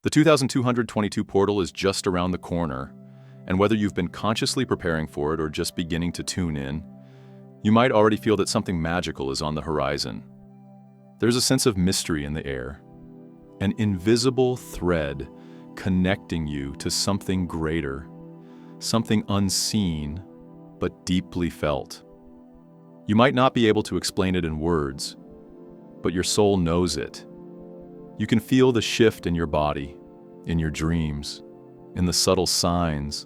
The 2222 portal is just around the corner, and whether you've been consciously preparing for it or just beginning to tune in, you might already feel that something magical is on the horizon. There's a sense of mystery in the air, an invisible thread connecting you to something greater, something unseen but deeply felt. You might not be able to explain it in words, but your soul knows it. You can feel the shift in your body, in your dreams, in the subtle signs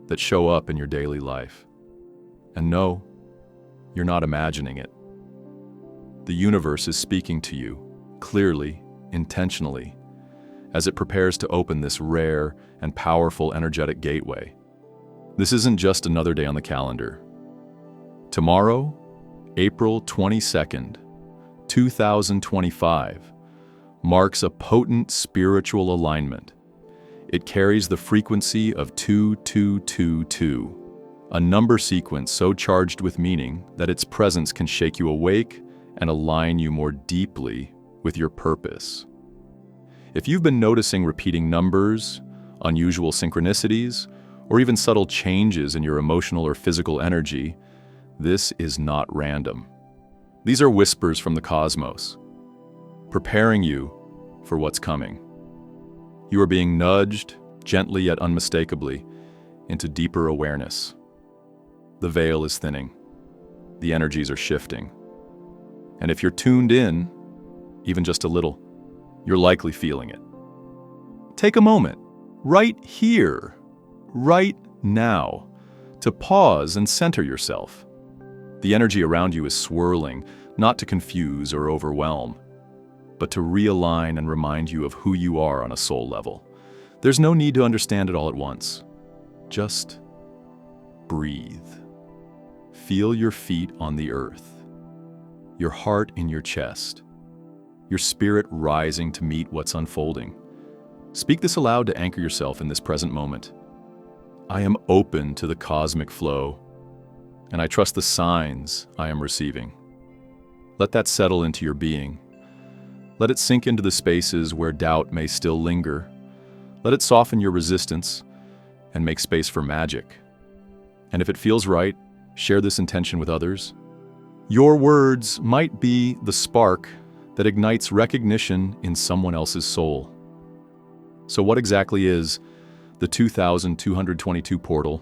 that show up in your daily life. And no, you're not imagining it. The universe is speaking to you, clearly, intentionally, as it prepares to open this rare and powerful energetic gateway. This isn't just another day on the calendar. Tomorrow, April 22nd, 2025, marks a potent spiritual alignment. It carries the frequency of 2222, a number sequence so charged with meaning that its presence can shake you awake and align you more deeply with your purpose. If you've been noticing repeating numbers, unusual synchronicities, or even subtle changes in your emotional or physical energy, this is not random. These are whispers from the cosmos, preparing you for what's coming. You are being nudged, gently yet unmistakably, into deeper awareness. The veil is thinning. The energies are shifting. And if you're tuned in, even just a little, you're likely feeling it. Take a moment, right here, right now, to pause and center yourself. The energy around you is swirling, not to confuse or overwhelm, but to realign and remind you of who you are on a soul level. There's no need to understand it all at once. Just breathe. Feel your feet on the earth, your heart in your chest, your spirit rising to meet what's unfolding. Speak this aloud to anchor yourself in this present moment. I am open to the cosmic flow, and I trust the signs I am receiving. Let that settle into your being. Let it sink into the spaces where doubt may still linger. Let it soften your resistance and make space for magic. And if it feels right, share this intention with others. Your words might be the spark that ignites recognition in someone else's soul. So what exactly is the 2222 portal?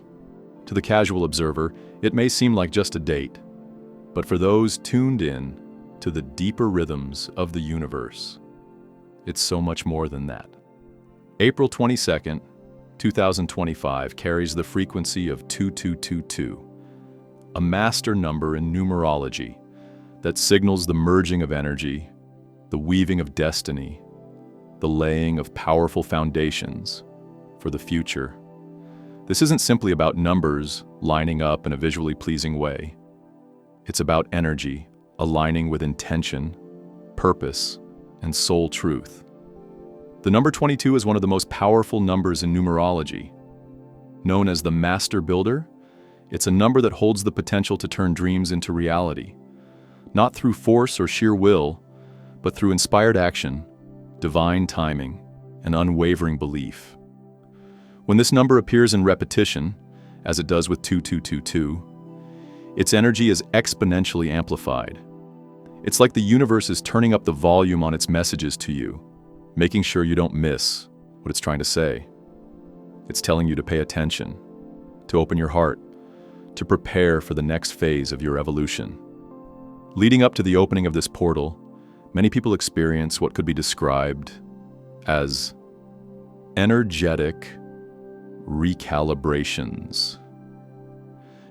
To the casual observer, it may seem like just a date, but for those tuned in to the deeper rhythms of the universe, it's so much more than that. April 22nd, 2025 carries the frequency of 2222, a master number in numerology that signals the merging of energy, the weaving of destiny, the laying of powerful foundations for the future. This isn't simply about numbers lining up in a visually pleasing way. It's about energy aligning with intention, purpose, and soul truth. The number 22 is one of the most powerful numbers in numerology. Known as the Master Builder, it's a number that holds the potential to turn dreams into reality, not through force or sheer will, but through inspired action, divine timing, and unwavering belief. When this number appears in repetition, as it does with 2222, its energy is exponentially amplified. It's like the universe is turning up the volume on its messages to you, making sure you don't miss what it's trying to say. It's telling you to pay attention, to open your heart, to prepare for the next phase of your evolution. Leading up to the opening of this portal, many people experience what could be described as energetic recalibrations.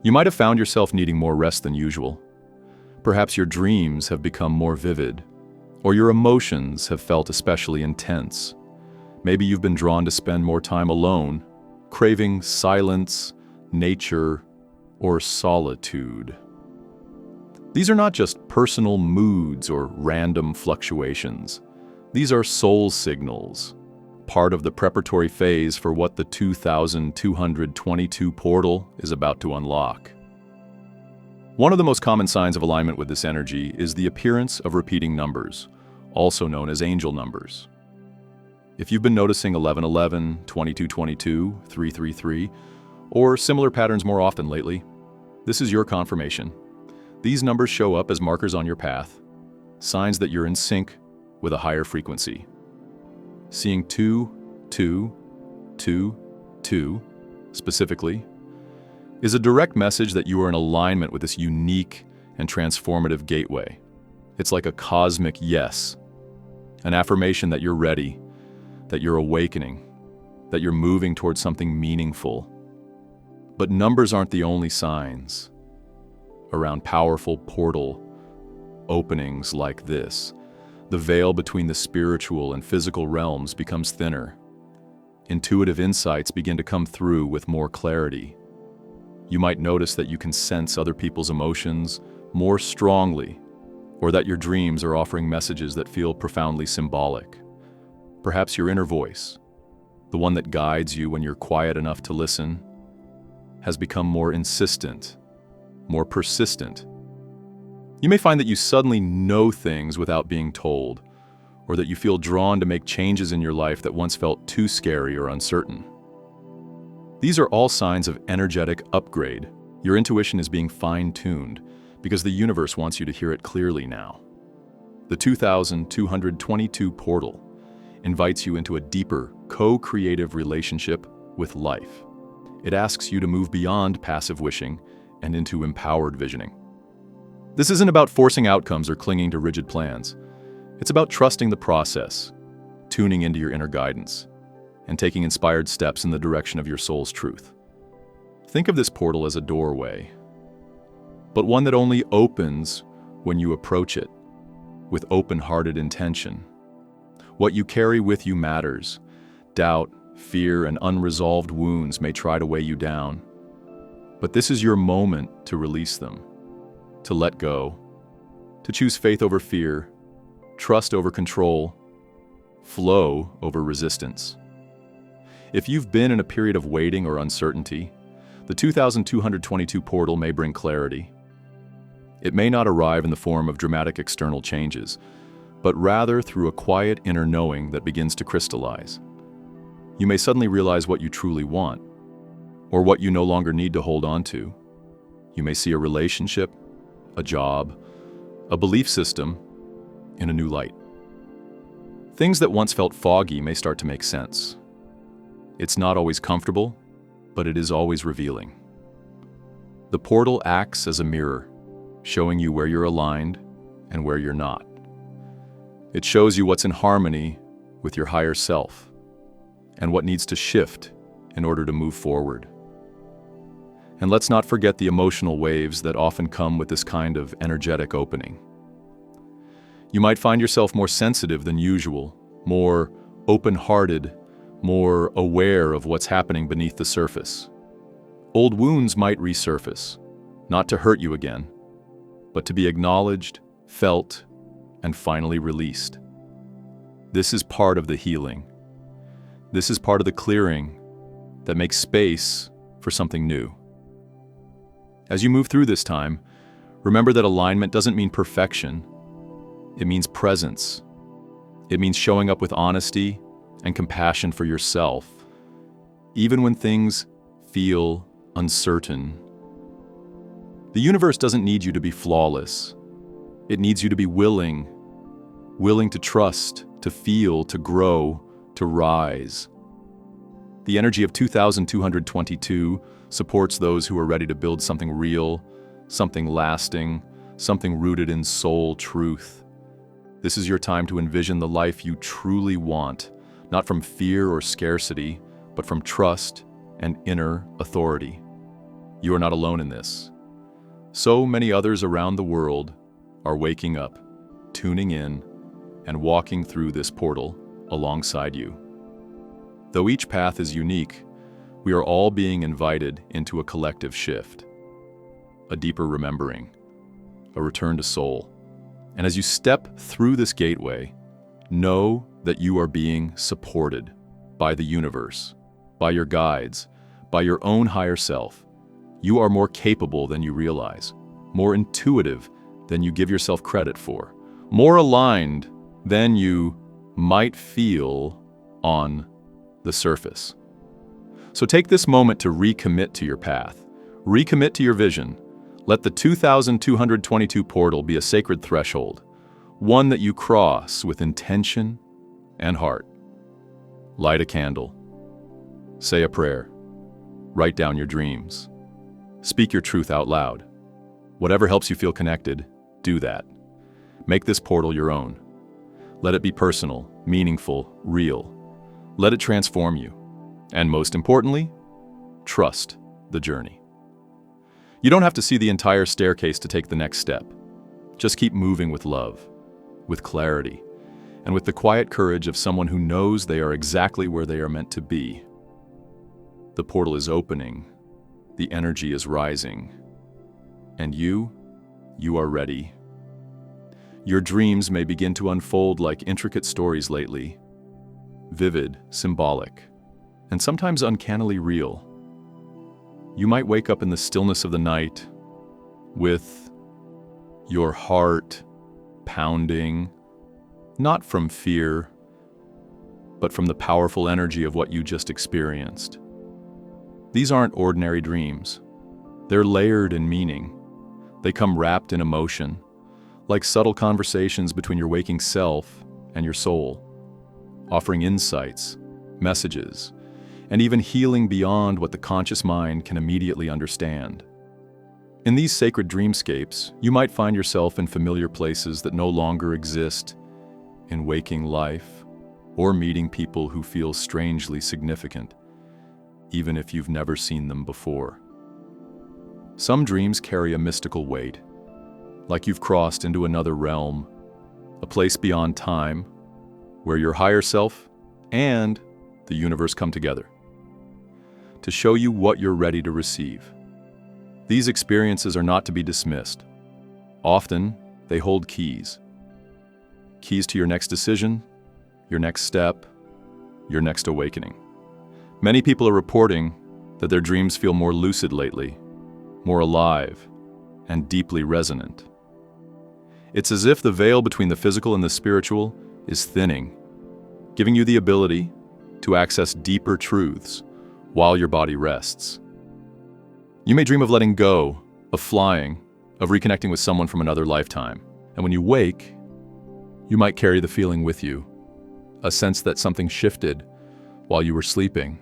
You might have found yourself needing more rest than usual. Perhaps your dreams have become more vivid, or your emotions have felt especially intense. Maybe you've been drawn to spend more time alone, craving silence, nature, or solitude. These are not just personal moods or random fluctuations. These are soul signals, part of the preparatory phase for what the 2222 portal is about to unlock. One of the most common signs of alignment with this energy is the appearance of repeating numbers, also known as angel numbers. If you've been noticing 1111, 2222, 333, or similar patterns more often lately, this is your confirmation. These numbers show up as markers on your path, signs that you're in sync with a higher frequency. Seeing 2, 2, 2, 2, specifically, is a direct message that you are in alignment with this unique and transformative gateway. It's like a cosmic yes, an affirmation that you're ready, that you're awakening, that you're moving towards something meaningful. But numbers aren't the only signs. Around powerful portal openings like this, the veil between the spiritual and physical realms becomes thinner. Intuitive insights begin to come through with more clarity. You might notice that you can sense other people's emotions more strongly, or that your dreams are offering messages that feel profoundly symbolic. Perhaps your inner voice, the one that guides you when you're quiet enough to listen, has become more insistent, more persistent. You may find that you suddenly know things without being told, or that you feel drawn to make changes in your life that once felt too scary or uncertain. These are all signs of energetic upgrade. Your intuition is being fine-tuned because the universe wants you to hear it clearly now. The 2222 portal invites you into a deeper, co-creative relationship with life. It asks you to move beyond passive wishing and into empowered visioning. This isn't about forcing outcomes or clinging to rigid plans. It's about trusting the process, tuning into your inner guidance, and taking inspired steps in the direction of your soul's truth. Think of this portal as a doorway, but one that only opens when you approach it with open-hearted intention. What you carry with you matters. Doubt, fear, and unresolved wounds may try to weigh you down, but this is your moment to release them, to let go, to choose faith over fear, trust over control, flow over resistance. If you've been in a period of waiting or uncertainty, the 2222 portal may bring clarity. It may not arrive in the form of dramatic external changes, but rather through a quiet inner knowing that begins to crystallize. You may suddenly realize what you truly want, or what you no longer need to hold on to. You may see a relationship, a job, a belief system in a new light. Things that once felt foggy may start to make sense. It's not always comfortable, but it is always revealing. The portal acts as a mirror, showing you where you're aligned and where you're not. It shows you what's in harmony with your higher self and what needs to shift in order to move forward. And let's not forget the emotional waves that often come with this kind of energetic opening. You might find yourself more sensitive than usual, more open-hearted, more aware of what's happening beneath the surface. Old wounds might resurface, not to hurt you again, but to be acknowledged, felt, and finally released. This is part of the healing. This is part of the clearing that makes space for something new. As you move through this time, remember that alignment doesn't mean perfection. It means presence. It means showing up with honesty and compassion for yourself, even when things feel uncertain. The universe doesn't need you to be flawless. It needs you to be willing to trust, to feel, to grow, to rise. The energy of 2222 supports those who are ready to build something real, something lasting, something rooted in soul truth. This is your time to envision the life you truly want, not from fear or scarcity, but from trust and inner authority. You are not alone in this. So many others around the world are waking up, tuning in, and walking through this portal alongside you. Though each path is unique, we are all being invited into a collective shift, a deeper remembering, a return to soul. And as you step through this gateway, know that you are being supported by the universe, by your guides, by your own higher self. You are more capable than you realize, more intuitive than you give yourself credit for, more aligned than you might feel on the surface. So take this moment to recommit to your path. Recommit to your vision. Let the 2222 portal be a sacred threshold, one that you cross with intention and heart. Light a candle. Say a prayer. Write down your dreams. Speak your truth out loud. Whatever helps you feel connected, do that. Make this portal your own. Let it be personal, meaningful, real. Let it transform you. And most importantly, trust the journey. You don't have to see the entire staircase to take the next step. Just keep moving with love, with clarity, and with the quiet courage of someone who knows they are exactly where they are meant to be. The portal is opening, the energy is rising, and you are ready. Your dreams may begin to unfold like intricate stories lately, vivid, symbolic, and sometimes uncannily real. You might wake up in the stillness of the night with your heart pounding, not from fear, but from the powerful energy of what you just experienced. These aren't ordinary dreams. They're layered in meaning. They come wrapped in emotion, like subtle conversations between your waking self and your soul, offering insights, messages, and even healing beyond what the conscious mind can immediately understand. In these sacred dreamscapes, you might find yourself in familiar places that no longer exist in waking life, or meeting people who feel strangely significant, even if you've never seen them before. Some dreams carry a mystical weight, like you've crossed into another realm, a place beyond time, where your higher self and the universe come together to show you what you're ready to receive. These experiences are not to be dismissed. Often, they hold keys. Keys to your next decision, your next step, your next awakening. Many people are reporting that their dreams feel more lucid lately, more alive, and deeply resonant. It's as if the veil between the physical and the spiritual is thinning, giving you the ability to access deeper truths while your body rests. You may dream of letting go, of flying, of reconnecting with someone from another lifetime. And when you wake, you might carry the feeling with you, a sense that something shifted while you were sleeping,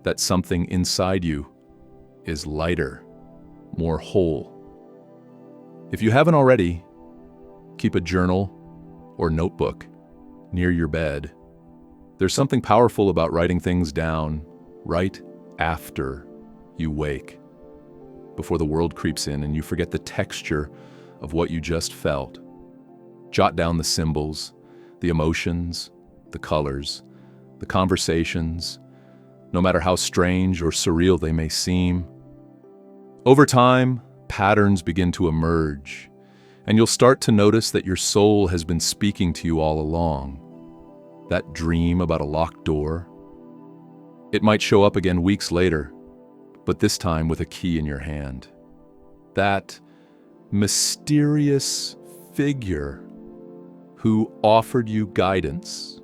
that something inside you is lighter, more whole. If you haven't already, keep a journal or notebook near your bed. There's something powerful about writing things down right after you wake, before the world creeps in and you forget the texture of what you just felt. Jot down the symbols, the emotions, the colors, the conversations, no matter how strange or surreal they may seem. Over time, patterns begin to emerge, and you'll start to notice that your soul has been speaking to you all along. That dream about a locked door, it might show up again weeks later, but this time with a key in your hand. That mysterious figure who offered you guidance,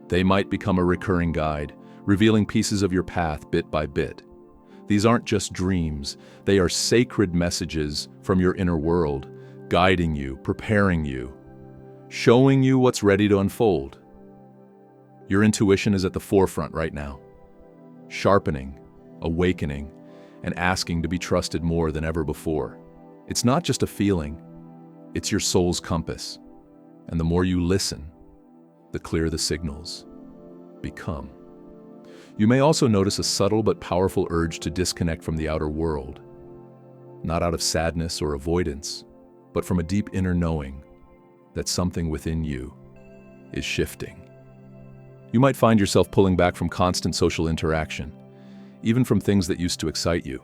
they might become a recurring guide, revealing pieces of your path bit by bit. These aren't just dreams, they are sacred messages from your inner world, guiding you, preparing you, showing you what's ready to unfold. Your intuition is at the forefront right now, sharpening, awakening, and asking to be trusted more than ever before. It's not just a feeling, it's your soul's compass. And the more you listen, the clearer the signals become. You may also notice a subtle but powerful urge to disconnect from the outer world, not out of sadness or avoidance, but from a deep inner knowing that something within you is shifting. You might find yourself pulling back from constant social interaction, even from things that used to excite you.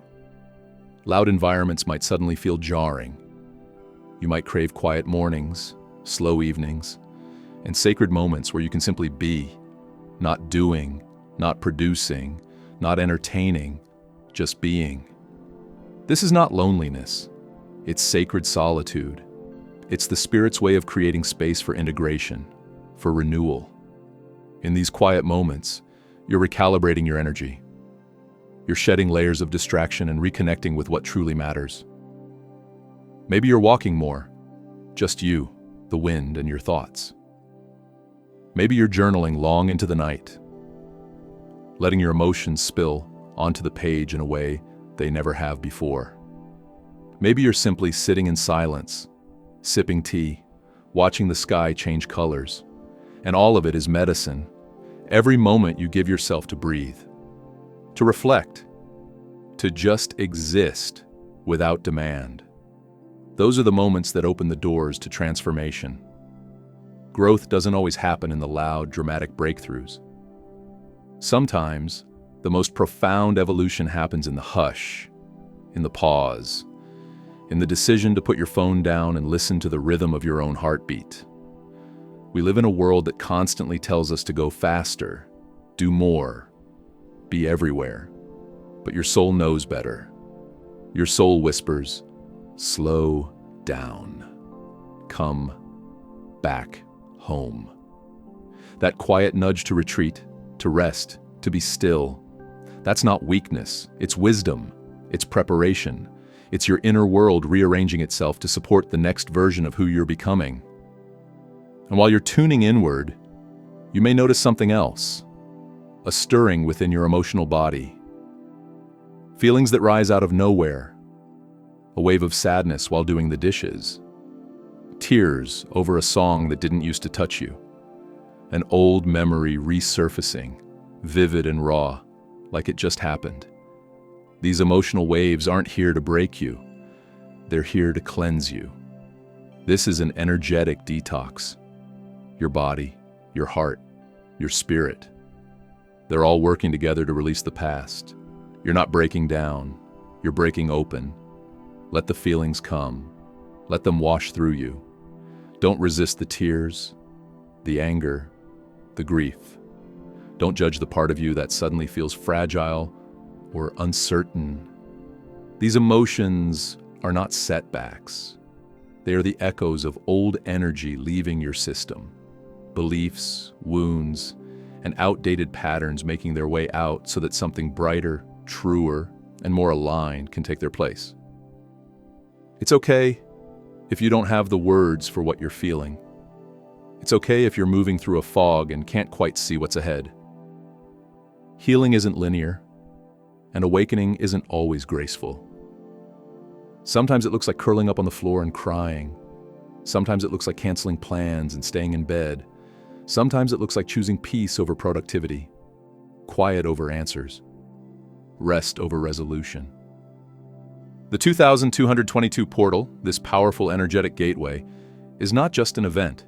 Loud environments might suddenly feel jarring. You might crave quiet mornings, slow evenings, and sacred moments where you can simply be, not doing, not producing, not entertaining, just being. This is not loneliness. It's sacred solitude. It's the Spirit's way of creating space for integration, for renewal. In these quiet moments, you're recalibrating your energy. You're shedding layers of distraction and reconnecting with what truly matters. Maybe you're walking more, just you, the wind, and your thoughts. Maybe you're journaling long into the night, letting your emotions spill onto the page in a way they never have before. Maybe you're simply sitting in silence, sipping tea, watching the sky change colors, and all of it is medicine. Every moment you give yourself to breathe, to reflect, to just exist without demand. Those are the moments that open the doors to transformation. Growth doesn't always happen in the loud, dramatic breakthroughs. Sometimes, the most profound evolution happens in the hush, in the pause, in the decision to put your phone down and listen to the rhythm of your own heartbeat. We live in a world that constantly tells us to go faster, do more, be everywhere. But your soul knows better. Your soul whispers, slow down. Come back home. That quiet nudge to retreat, to rest, to be still. That's not weakness, it's wisdom, it's preparation. It's your inner world rearranging itself to support the next version of who you're becoming. And while you're tuning inward, you may notice something else, a stirring within your emotional body. Feelings that rise out of nowhere, a wave of sadness while doing the dishes, tears over a song that didn't used to touch you, an old memory resurfacing, vivid and raw, like it just happened. These emotional waves aren't here to break you, they're here to cleanse you. This is an energetic detox. Your body, your heart, your spirit, they're all working together to release the past. You're not breaking down, you're breaking open. Let the feelings come, let them wash through you. Don't resist the tears, the anger, the grief. Don't judge the part of you that suddenly feels fragile or uncertain. These emotions are not setbacks. They are the echoes of old energy leaving your system. Beliefs, wounds, and outdated patterns making their way out so that something brighter, truer, and more aligned can take their place. It's okay if you don't have the words for what you're feeling. It's okay if you're moving through a fog and can't quite see what's ahead. Healing isn't linear, and awakening isn't always graceful. Sometimes it looks like curling up on the floor and crying. Sometimes it looks like canceling plans and staying in bed. Sometimes it looks like choosing peace over productivity, quiet over answers, rest over resolution. The 2222 portal, this powerful energetic gateway, is not just an event,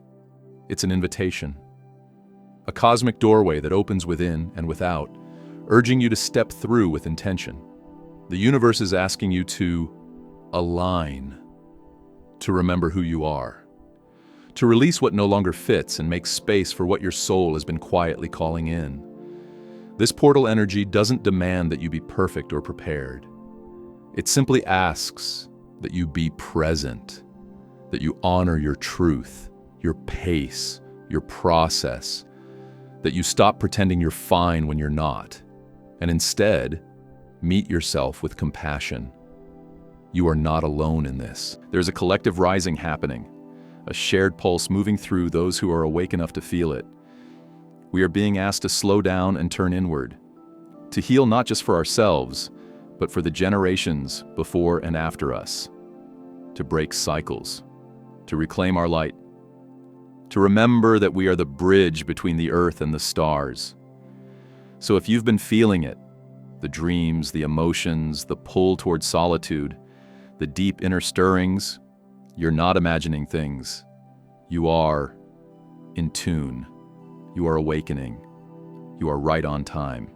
it's an invitation. A cosmic doorway that opens within and without, urging you to step through with intention. The universe is asking you to align, to remember who you are, to release what no longer fits and make space for what your soul has been quietly calling in. This portal energy doesn't demand that you be perfect or prepared. It simply asks that you be present, that you honor your truth, your pace, your process, that you stop pretending you're fine when you're not, and instead, meet yourself with compassion. You are not alone in this. There's a collective rising happening, a shared pulse moving through those who are awake enough to feel it. We are being asked to slow down and turn inward, to heal not just for ourselves, but for the generations before and after us, to break cycles, to reclaim our light, to remember that we are the bridge between the earth and the stars. So if you've been feeling it, the dreams, the emotions, the pull towards solitude, the deep inner stirrings, you're not imagining things. You are in tune. You are awakening. You are right on time.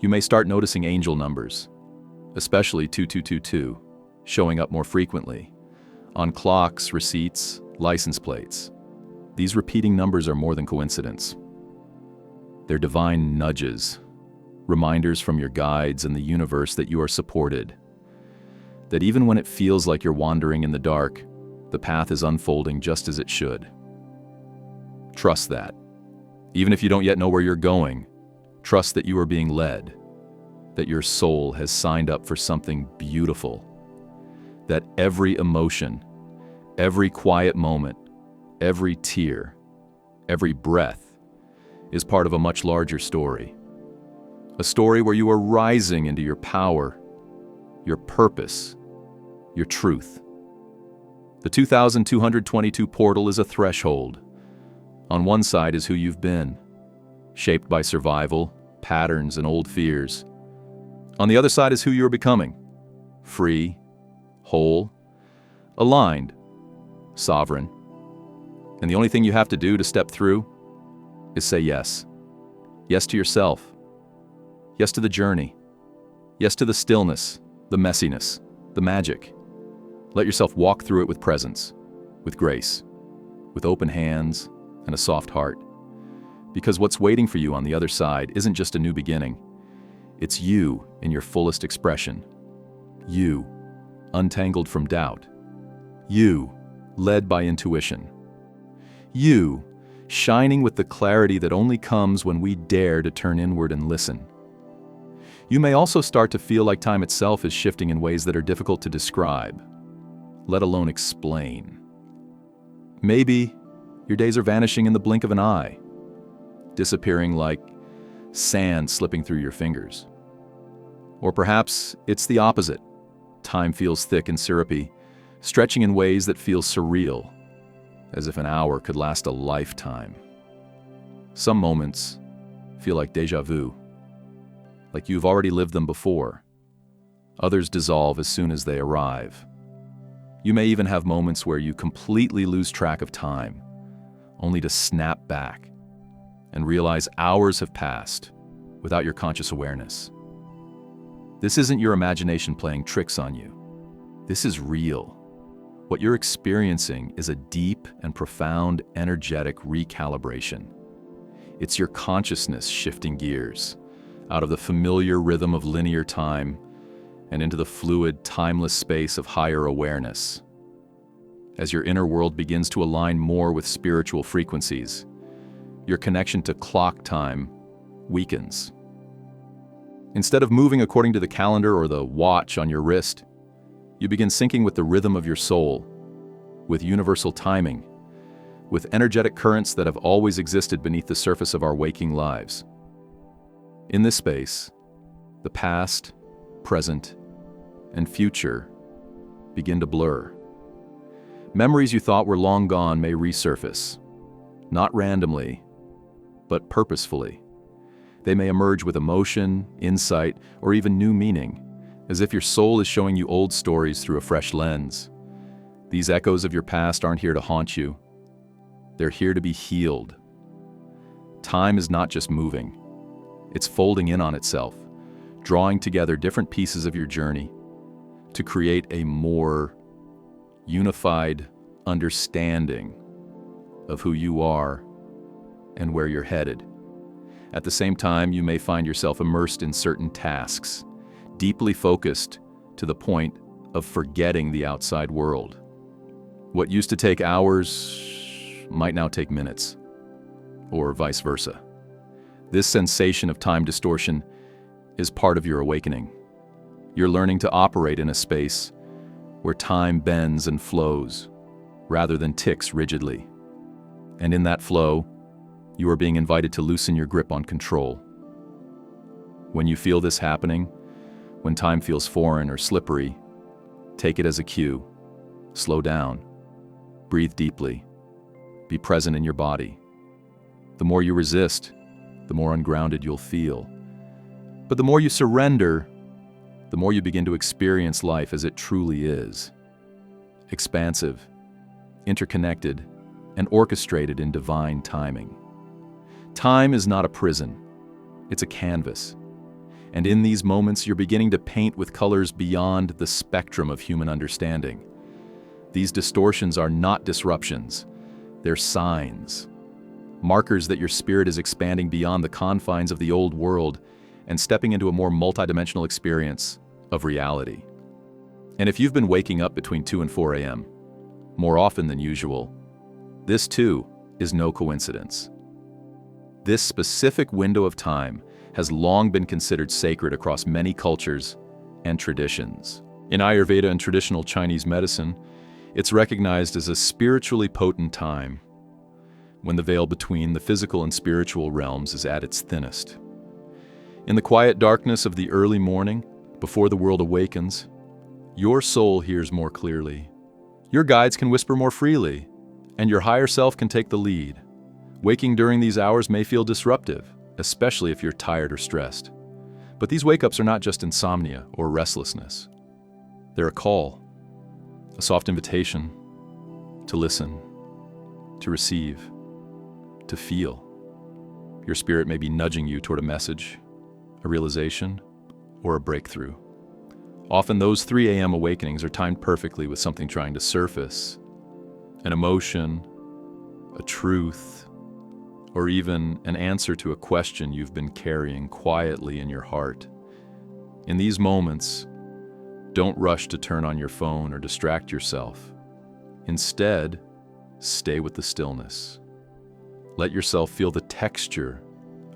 You may start noticing angel numbers, especially 2222, showing up more frequently, on clocks, receipts, license plates. These repeating numbers are more than coincidence. They're divine nudges, reminders from your guides and the universe that you are supported, that even when it feels like you're wandering in the dark, the path is unfolding just as it should. Trust that. Even if you don't yet know where you're going, trust that you are being led, that your soul has signed up for something beautiful, that every emotion, every quiet moment, every tear, every breath is part of a much larger story. A story where you are rising into your power, your purpose, your truth. The 2222 portal is a threshold. On one side is who you've been, shaped by survival, patterns, and old fears. On the other side is who you're becoming, free, whole, aligned, sovereign. And the only thing you have to do to step through is say yes. Yes to yourself. Yes to the journey. Yes to the stillness, the messiness, the magic. Let yourself walk through it with presence, with grace, with open hands and a soft heart. Because what's waiting for you on the other side isn't just a new beginning. It's you in your fullest expression. You, untangled from doubt. You, led by intuition. You, shining with the clarity that only comes when we dare to turn inward and listen. You may also start to feel like time itself is shifting in ways that are difficult to describe, let alone explain. Maybe your days are vanishing in the blink of an eye, disappearing like sand slipping through your fingers. Or perhaps it's the opposite. Time feels thick and syrupy, stretching in ways that feel surreal, as if an hour could last a lifetime. Some moments feel like déjà vu, like you've already lived them before. Others dissolve as soon as they arrive. You may even have moments where you completely lose track of time, only to snap back and realize hours have passed without your conscious awareness. This isn't your imagination playing tricks on you. This is real. What you're experiencing is a deep and profound energetic recalibration. It's your consciousness shifting gears out of the familiar rhythm of linear time and into the fluid, timeless space of higher awareness. As your inner world begins to align more with spiritual frequencies, your connection to clock time weakens. Instead of moving according to the calendar or the watch on your wrist, you begin syncing with the rhythm of your soul, with universal timing, with energetic currents that have always existed beneath the surface of our waking lives. In this space, the past, present, and future begin to blur. Memories you thought were long gone may resurface, not randomly, but purposefully. They may emerge with emotion, insight, or even new meaning, as if your soul is showing you old stories through a fresh lens. These echoes of your past aren't here to haunt you. They're here to be healed. Time is not just moving. It's folding in on itself, drawing together different pieces of your journey to create a more unified understanding of who you are and where you're headed. At the same time, you may find yourself immersed in certain tasks, deeply focused to the point of forgetting the outside world. What used to take hours might now take minutes, or vice versa. This sensation of time distortion is part of your awakening. You're learning to operate in a space where time bends and flows, rather than ticks rigidly. And in that flow, you are being invited to loosen your grip on control. When you feel this happening, when time feels foreign or slippery, take it as a cue. Slow down. Breathe deeply. Be present in your body. The more you resist, the more ungrounded you'll feel. But the more you surrender, the more you begin to experience life as it truly is. Expansive, interconnected, and orchestrated in divine timing. Time is not a prison, it's a canvas. And in these moments, you're beginning to paint with colors beyond the spectrum of human understanding. These distortions are not disruptions, they're signs. Markers that your spirit is expanding beyond the confines of the old world and stepping into a more multidimensional experience of reality. And if you've been waking up between 2 and 4 a.m., more often than usual, this too is no coincidence. This specific window of time has long been considered sacred across many cultures and traditions. In Ayurveda and traditional Chinese medicine, it's recognized as a spiritually potent time, when the veil between the physical and spiritual realms is at its thinnest. In the quiet darkness of the early morning, before the world awakens, your soul hears more clearly. Your guides can whisper more freely, and your higher self can take the lead. Waking during these hours may feel disruptive, especially if you're tired or stressed. But these wake-ups are not just insomnia or restlessness. They're a call, a soft invitation to listen, to receive, to feel. Your spirit may be nudging you toward a message, a realization, or a breakthrough. Often those 3 a.m. awakenings are timed perfectly with something trying to surface, an emotion, a truth, or even an answer to a question you've been carrying quietly in your heart. In these moments, don't rush to turn on your phone or distract yourself. Instead, stay with the stillness. Let yourself feel the texture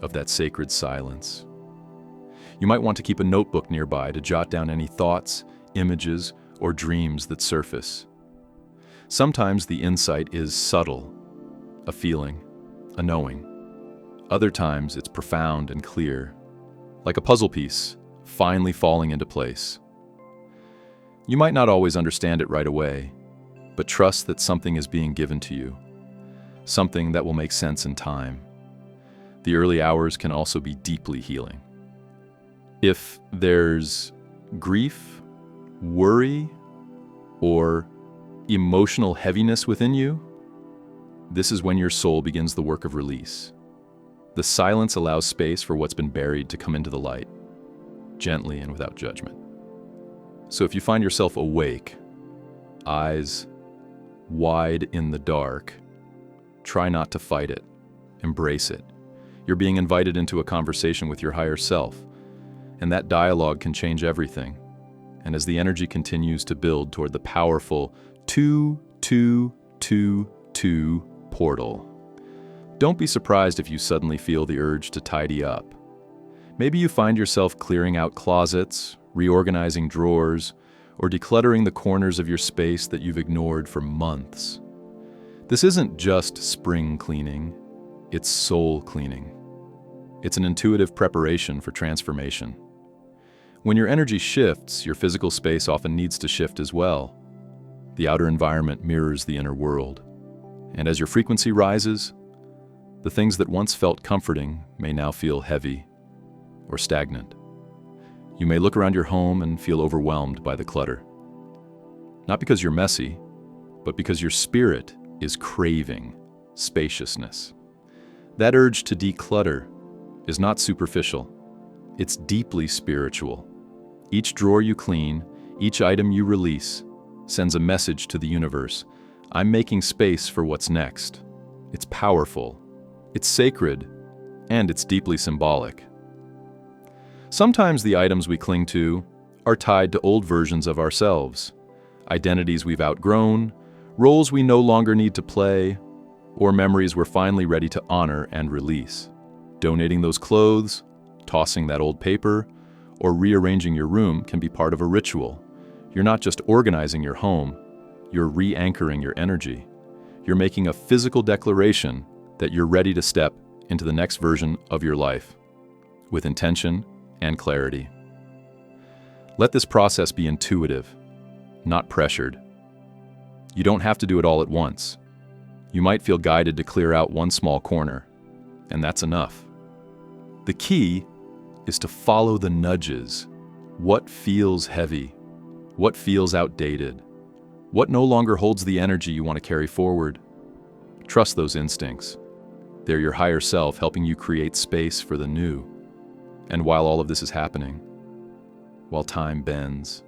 of that sacred silence. You might want to keep a notebook nearby to jot down any thoughts, images, or dreams that surface. Sometimes the insight is subtle, a feeling, a knowing. Other times it's profound and clear, like a puzzle piece finally falling into place. You might not always understand it right away, but trust that something is being given to you, something that will make sense in time. The early hours can also be deeply healing. If there's grief, worry, or emotional heaviness within you, this is when your soul begins the work of release. The silence allows space for what's been buried to come into the light, gently and without judgment. So if you find yourself awake, eyes wide in the dark, try not to fight it. Embrace it. You're being invited into a conversation with your higher self, and that dialogue can change everything. And as the energy continues to build toward the powerful 2222 portal, don't be surprised if you suddenly feel the urge to tidy up. Maybe you find yourself clearing out closets, reorganizing drawers, or decluttering the corners of your space that you've ignored for months. This isn't just spring cleaning, it's soul cleaning. It's an intuitive preparation for transformation. When your energy shifts, your physical space often needs to shift as well. The outer environment mirrors the inner world. And as your frequency rises, the things that once felt comforting may now feel heavy or stagnant. You may look around your home and feel overwhelmed by the clutter. Not because you're messy, but because your spirit is craving spaciousness. That urge to declutter is not superficial. It's deeply spiritual. Each drawer you clean, each item you release, sends a message to the universe. I'm making space for what's next. It's powerful, it's sacred, and it's deeply symbolic. Sometimes the items we cling to are tied to old versions of ourselves, identities we've outgrown, roles we no longer need to play, or memories we're finally ready to honor and release. Donating those clothes, tossing that old paper, or rearranging your room can be part of a ritual. You're not just organizing your home, you're re-anchoring your energy. You're making a physical declaration that you're ready to step into the next version of your life with intention and clarity. Let this process be intuitive, not pressured. You don't have to do it all at once. You might feel guided to clear out one small corner, and that's enough. The key is to follow the nudges. What feels heavy? What feels outdated? What no longer holds the energy you want to carry forward? Trust those instincts. They're your higher self helping you create space for the new. And while all of this is happening, while time bends,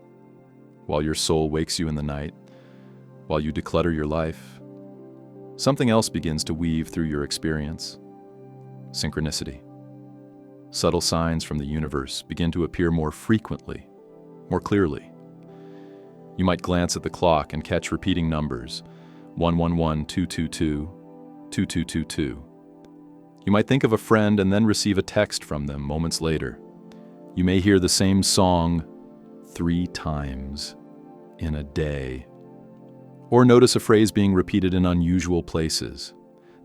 while your soul wakes you in the night, while you declutter your life, something else begins to weave through your experience. Synchronicity. Subtle signs from the universe begin to appear more frequently, more clearly. You might glance at the clock and catch repeating numbers, 111, 222, 2222. You might think of a friend and then receive a text from them moments later. You may hear the same song 3 times in a day, or notice a phrase being repeated in unusual places.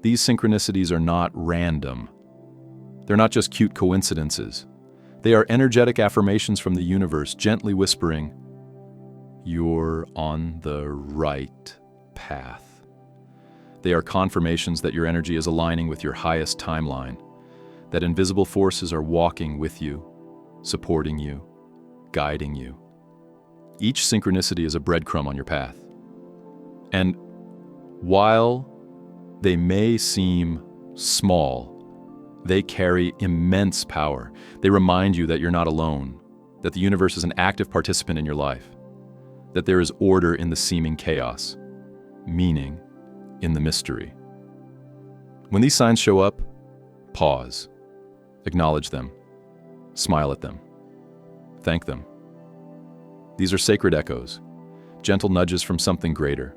These synchronicities are not random. They're not just cute coincidences. They are energetic affirmations from the universe, gently whispering, "You're on the right path." They are confirmations that your energy is aligning with your highest timeline, that invisible forces are walking with you, supporting you, guiding you. Each synchronicity is a breadcrumb on your path. And while they may seem small, they carry immense power. They remind you that you're not alone, that the universe is an active participant in your life, that there is order in the seeming chaos, meaning in the mystery. When these signs show up, pause, acknowledge them, smile at them, thank them. These are sacred echoes, gentle nudges from something greater,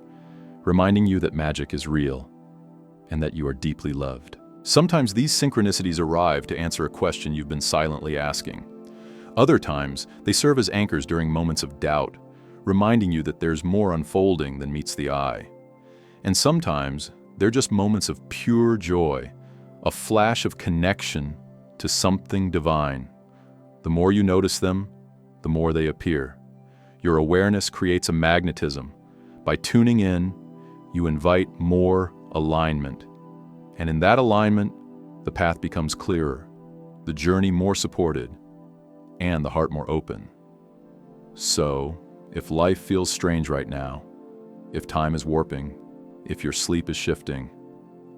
reminding you that magic is real and that you are deeply loved. Sometimes these synchronicities arrive to answer a question you've been silently asking. Other times, they serve as anchors during moments of doubt, reminding you that there's more unfolding than meets the eye. And sometimes, they're just moments of pure joy, a flash of connection to something divine. The more you notice them, the more they appear. Your awareness creates a magnetism. By tuning in, you invite more alignment. And in that alignment, the path becomes clearer, the journey more supported, and the heart more open. So, if life feels strange right now, if time is warping, if your sleep is shifting,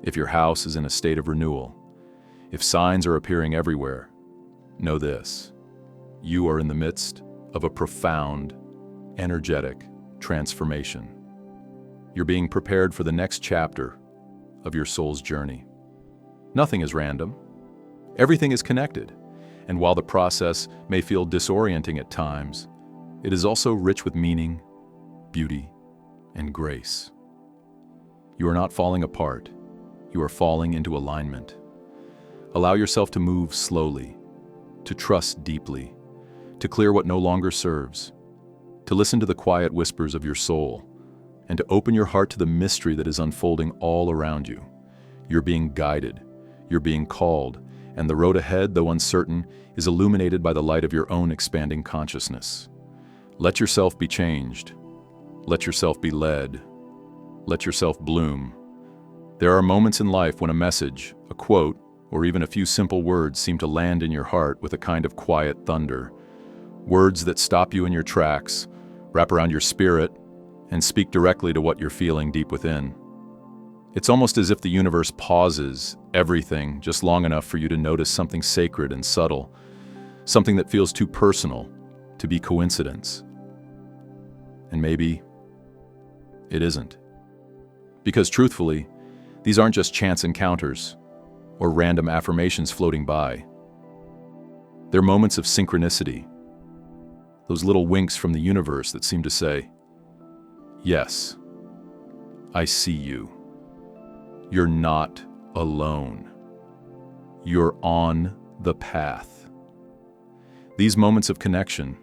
if your house is in a state of renewal, if signs are appearing everywhere, know this: you are in the midst of a profound, energetic transformation. You're being prepared for the next chapter of your soul's journey. Nothing is random. Everything is connected. And while the process may feel disorienting at times, it is also rich with meaning, beauty, and grace. You are not falling apart. You are falling into alignment. Allow yourself to move slowly, to trust deeply, to clear what no longer serves, to listen to the quiet whispers of your soul, and to open your heart to the mystery that is unfolding all around you. You're being guided, you're being called, and the road ahead, though uncertain, is illuminated by the light of your own expanding consciousness. Let yourself be changed. Let yourself be led. Let yourself bloom. There are moments in life when a message, a quote, or even a few simple words seem to land in your heart with a kind of quiet thunder. Words that stop you in your tracks, wrap around your spirit, and speak directly to what you're feeling deep within. It's almost as if the universe pauses everything just long enough for you to notice something sacred and subtle, something that feels too personal to be coincidence. And maybe it isn't. Because truthfully, these aren't just chance encounters or random affirmations floating by. They're moments of synchronicity, those little winks from the universe that seem to say, "Yes, I see you. You're not alone. You're on the path." These moments of connection,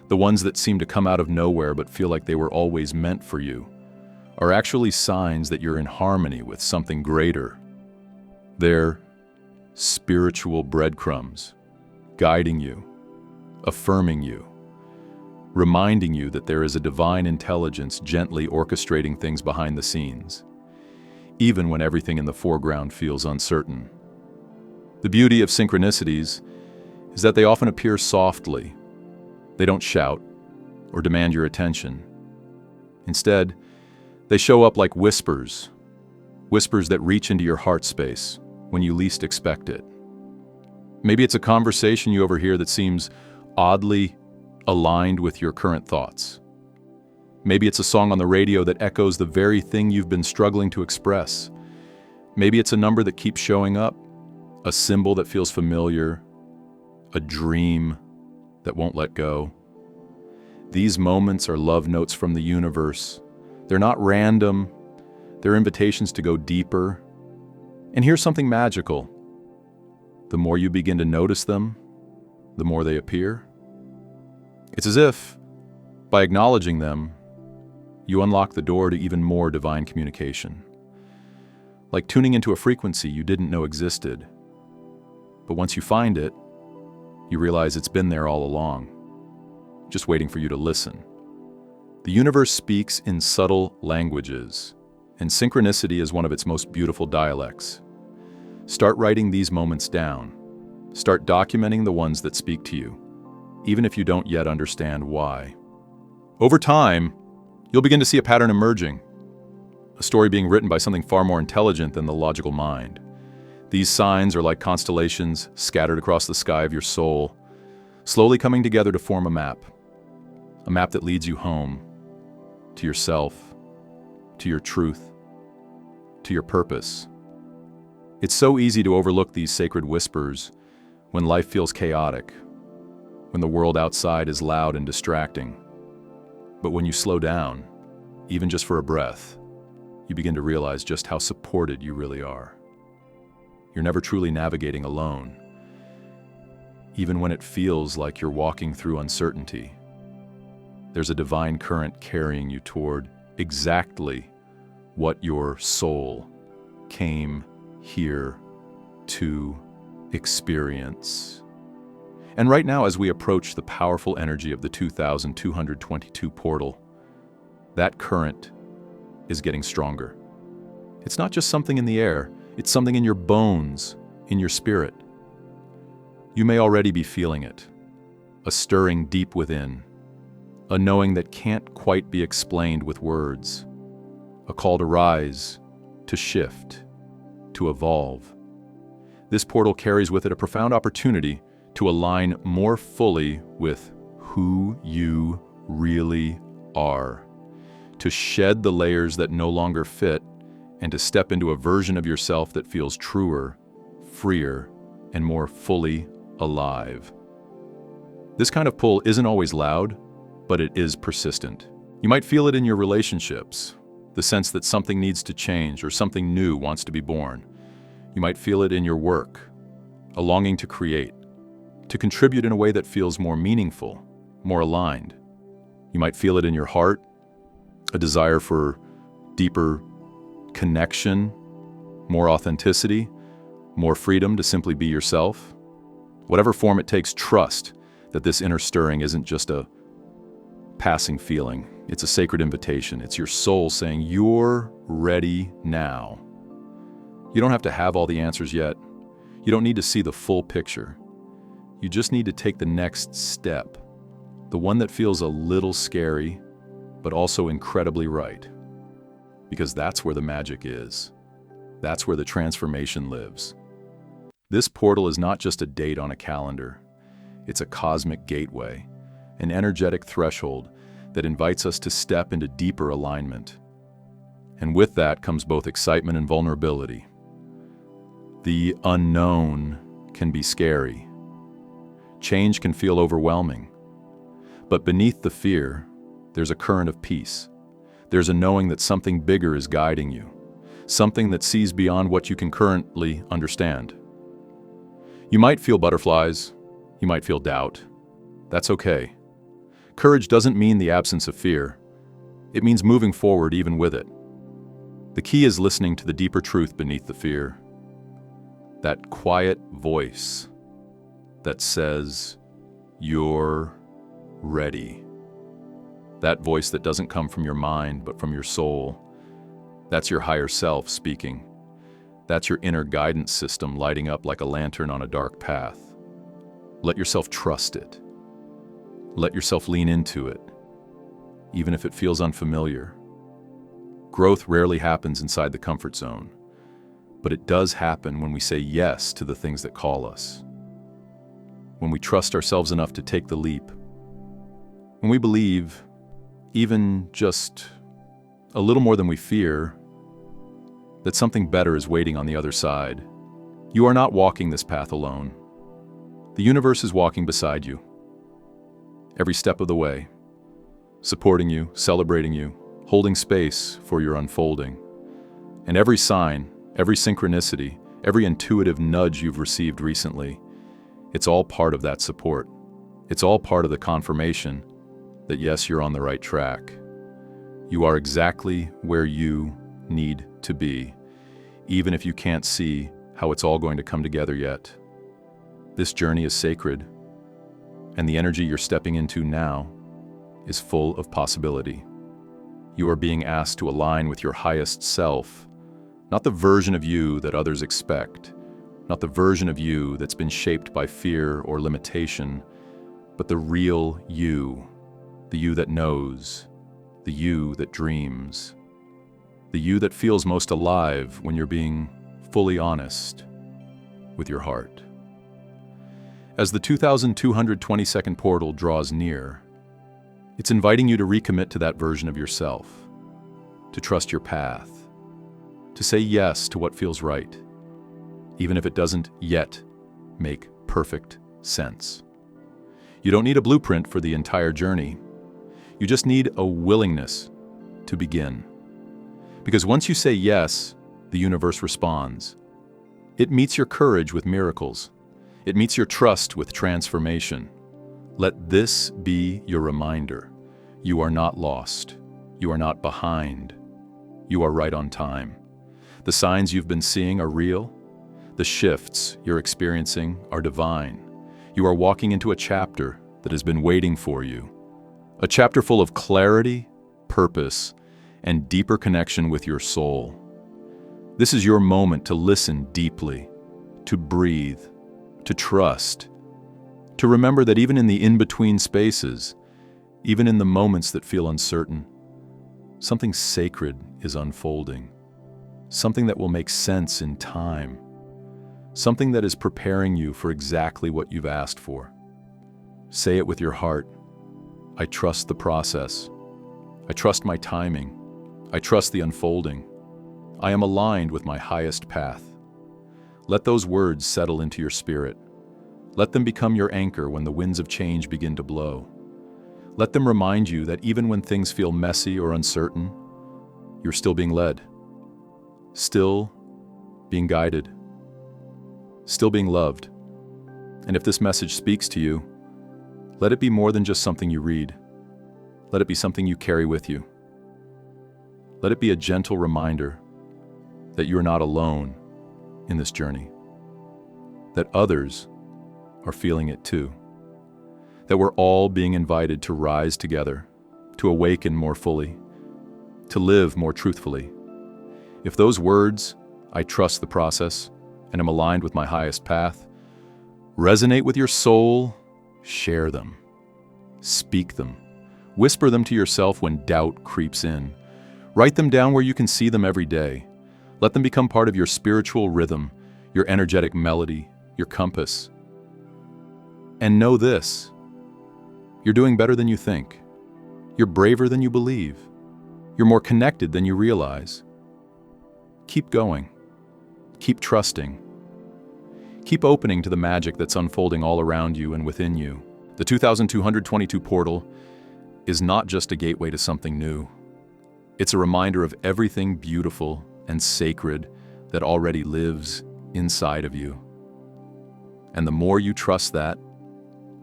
the ones that seem to come out of nowhere but feel like they were always meant for you, are actually signs that you're in harmony with something greater. They're spiritual breadcrumbs, guiding you, affirming you, reminding you that there is a divine intelligence gently orchestrating things behind the scenes, even when everything in the foreground feels uncertain. The beauty of synchronicities is that they often appear softly. They don't shout or demand your attention. Instead, they show up like whispers, whispers that reach into your heart space when you least expect it. Maybe it's a conversation you overhear that seems oddly aligned with your current thoughts. Maybe it's a song on the radio that echoes the very thing you've been struggling to express. Maybe it's a number that keeps showing up, a symbol that feels familiar, a dream that won't let go. These moments are love notes from the universe. They're not random. They're invitations to go deeper And here's something magical. The more you begin to notice them, the more they appear. It's as if, by acknowledging them, you unlock the door to even more divine communication. Like tuning into a frequency you didn't know existed. But once you find it, you realize it's been there all along, just waiting for you to listen. The universe speaks in subtle languages, and synchronicity is one of its most beautiful dialects. Start writing these moments down. Start documenting the ones that speak to you, even if you don't yet understand why. Over time, you'll begin to see a pattern emerging, a story being written by something far more intelligent than the logical mind. These signs are like constellations scattered across the sky of your soul, slowly coming together to form a map that leads you home, to yourself, to your truth, to your purpose. It's so easy to overlook these sacred whispers when life feels chaotic, when the world outside is loud and distracting. But when you slow down, even just for a breath, you begin to realize just how supported you really are. You're never truly navigating alone. Even when it feels like you're walking through uncertainty, there's a divine current carrying you toward exactly what your soul came here to experience. And right now, as we approach the powerful energy of the 2222 portal, that current is getting stronger. It's not just something in the air, it's something in your bones, in your spirit. You may already be feeling it, a stirring deep within, a knowing that can't quite be explained with words, a call to rise, to shift, to evolve. This portal carries with it a profound opportunity to align more fully with who you really are, to shed the layers that no longer fit, and to step into a version of yourself that feels truer, freer, and more fully alive. This kind of pull isn't always loud, but it is persistent. You might feel it in your relationships, the sense that something needs to change or something new wants to be born. You might feel it in your work, a longing to create, to contribute in a way that feels more meaningful, more aligned. You might feel it in your heart, a desire for deeper connection, more authenticity, more freedom to simply be yourself. Whatever form it takes, trust that this inner stirring isn't just a passing feeling. It's a sacred invitation. It's your soul saying, you're ready now. You don't have to have all the answers yet. You don't need to see the full picture. You just need to take the next step, the one that feels a little scary, but also incredibly right. Because that's where the magic is. That's where the transformation lives. This portal is not just a date on a calendar. It's a cosmic gateway, an energetic threshold that invites us to step into deeper alignment. And with that comes both excitement and vulnerability. The unknown can be scary. Change can feel overwhelming. But beneath the fear, there's a current of peace. There's a knowing that something bigger is guiding you, something that sees beyond what you can currently understand. You might feel butterflies, you might feel doubt. That's okay. Courage doesn't mean the absence of fear. It means moving forward even with it. The key is listening to the deeper truth beneath the fear. That quiet voice that says, you're ready. That voice that doesn't come from your mind, but from your soul. That's your higher self speaking. That's your inner guidance system lighting up like a lantern on a dark path. Let yourself trust it. Let yourself lean into it, even if it feels unfamiliar. Growth rarely happens inside the comfort zone, but it does happen when we say yes to the things that call us. When we trust ourselves enough to take the leap. When we believe, even just a little more than we fear, that something better is waiting on the other side. You are not walking this path alone. The universe is walking beside you, every step of the way, supporting you, celebrating you, holding space for your unfolding. And every sign, every synchronicity, every intuitive nudge you've received recently, it's all part of that support. It's all part of the confirmation that yes, you're on the right track. You are exactly where you need to be, even if you can't see how it's all going to come together yet. This journey is sacred, and the energy you're stepping into now is full of possibility. You are being asked to align with your highest self, not the version of you that others expect, not the version of you that's been shaped by fear or limitation, but the real you, the you that knows, the you that dreams, the you that feels most alive when you're being fully honest with your heart. As the 2,222nd portal draws near, it's inviting you to recommit to that version of yourself, to trust your path, to say yes to what feels right, even if it doesn't yet make perfect sense. You don't need a blueprint for the entire journey. You just need a willingness to begin. Because once you say yes, the universe responds. It meets your courage with miracles. It meets your trust with transformation. Let this be your reminder. You are not lost. You are not behind. You are right on time. The signs you've been seeing are real. The shifts you're experiencing are divine. You are walking into a chapter that has been waiting for you. A chapter full of clarity, purpose, and deeper connection with your soul. This is your moment to listen deeply, to breathe, to trust, to remember that even in the in-between spaces, even in the moments that feel uncertain, something sacred is unfolding, something that will make sense in time, something that is preparing you for exactly what you've asked for. Say it with your heart. I trust the process. I trust my timing. I trust the unfolding. I am aligned with my highest path. Let those words settle into your spirit. Let them become your anchor when the winds of change begin to blow. Let them remind you that even when things feel messy or uncertain, you're still being led, still being guided, still being loved. And if this message speaks to you, let it be more than just something you read. Let it be something you carry with you. Let it be a gentle reminder that you are not alone in this journey, that others are feeling it too, that we're all being invited to rise together, to awaken more fully, to live more truthfully. If those words, I trust the process and am aligned with my highest path, resonate with your soul, share them, speak them, whisper them to yourself when doubt creeps in. Write them down where you can see them every day. Let them become part of your spiritual rhythm, your energetic melody, your compass. And know this, you're doing better than you think. You're braver than you believe. You're more connected than you realize. Keep going. Keep trusting. Keep opening to the magic that's unfolding all around you and within you. The 2222 portal is not just a gateway to something new. It's a reminder of everything beautiful and sacred that already lives inside of you. And the more you trust that,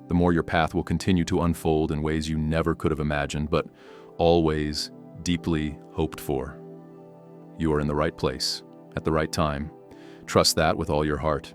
the more your path will continue to unfold in ways you never could have imagined, but always deeply hoped for. You are in the right place, at the right time. Trust that with all your heart.